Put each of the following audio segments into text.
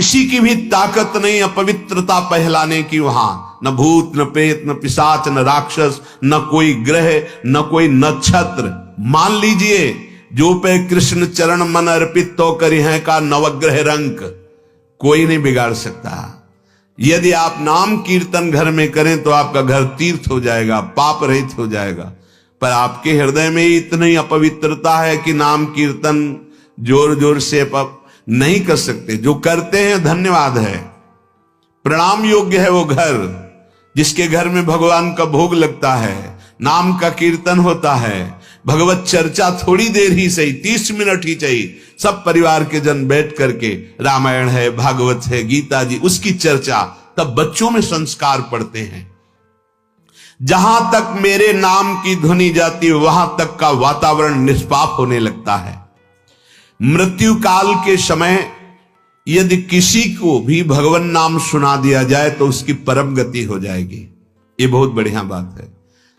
किसी की भी ताकत नहीं अपवित्रता फैलाने की वहां, न भूत न प्रेत न पिशाच न राक्षस, न कोई ग्रह न कोई नक्षत्र। मान लीजिए जो पे कृष्ण चरण मन अर्पित तो करी है का नवग्रह रंक, कोई नहीं बिगाड़ सकता। यदि आप नाम कीर्तन घर में करें तो आपका घर तीर्थ हो जाएगा, पाप रहित हो जाएगा। पर आपके हृदय में इतनी अपवित्रता है कि नाम कीर्तन जोर जोर से नहीं कर सकते। जो करते हैं धन्यवाद है, प्रणाम योग्य है वो घर जिसके घर में भगवान का भोग लगता है, नाम का कीर्तन होता है, भगवत चर्चा थोड़ी देर ही सही, 30 मिनट ही चाहिए, सब परिवार के जन बैठ करके रामायण है, भागवत है, गीता जी, उसकी चर्चा, तब बच्चों में संस्कार पड़ते हैं। जहां तक मेरे नाम की ध्वनि जाती है वहां तक का वातावरण निष्पाप होने लगता है। मृत्यु काल के समय यदि किसी को भी भगवान नाम सुना दिया जाए तो उसकी परम गति हो जाएगी। ये बहुत बढ़िया बात है।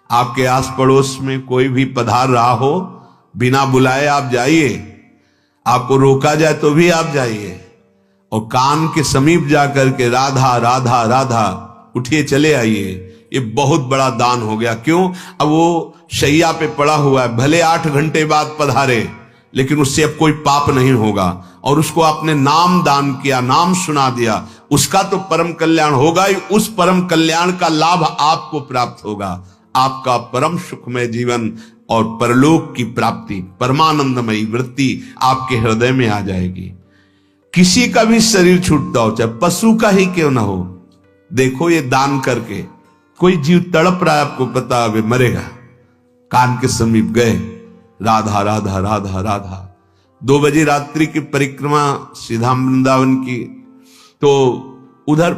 आपके आस पड़ोस में कोई भी पधार रहा हो, बिना बुलाए आप जाइए, आपको रोका जाए तो भी आप जाइए और कान के समीप जाकर के राधा राधा राधा उठिए चले आइए। ये बहुत बड़ा दान हो गया। क्यों? अब वो शैया पे पड़ा हुआ है, भले 8 घंटे बाद पधारे, लेकिन उससे अब कोई पाप नहीं होगा। और उसको आपने नाम दान किया, नाम सुना दिया, उसका तो परम कल्याण होगा ही। उस परम कल्याण का लाभ आपको प्राप्त होगा। आपका परम सुखमय जीवन और परलोक की प्राप्ति, परमानंदमयी वृत्ति आपके हृदय में आ जाएगी। किसी का भी शरीर छूटता हो, चाहे पशु का ही क्यों ना हो, देखो ये दान करके कोई जीव तड़प रहा है, आपको पता है मरेगा, कान के समीप गए, राधा राधा राधा राधा। 2 बजे रात्रि की परिक्रमा सीधा वृंदावन की, तो उधर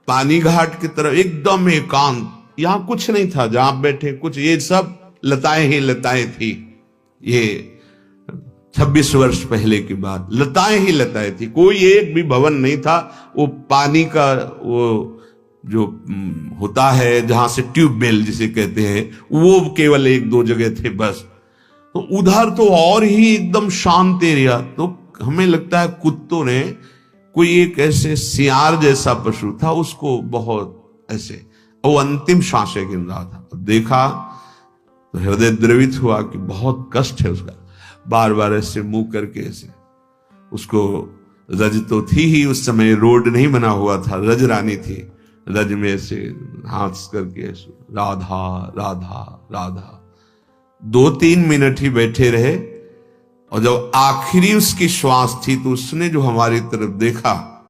पानी घाट की तरफ एकदम एकांत, यहां कुछ नहीं था जहां आप बैठे, कुछ ये सब लताएं ही लताएं थी। ये 26 वर्ष पहले की बात, लताएं ही लताएं थी, कोई एक भी भवन नहीं था। वो पानी का वो जो होता है जहां से ट्यूबवेल जिसे कहते हैं, वो केवल 1-2 जगह थे बस। तो उधर तो और ही एकदम शांत एरिया। तो हमें लगता है कुत्तों ने, कोई एक ऐसे सियार जैसा पशु था, उसको बहुत ऐसे, वो अंतिम सांसें गिन रहा था। देखा तो हृदय द्रवित हुआ कि बहुत कष्ट है उसका। बार बार ऐसे मुंह करके ऐसे, उसको रज तो थी ही उस समय, रोड नहीं बना हुआ था, रज रानी थी, रज में ऐसे हाथ करके ऐसे राधा राधा राधा। 2-3 मिनट ही बैठे रहे और जब आखिरी उसकी श्वास थी तो उसने जो हमारी तरफ देखा,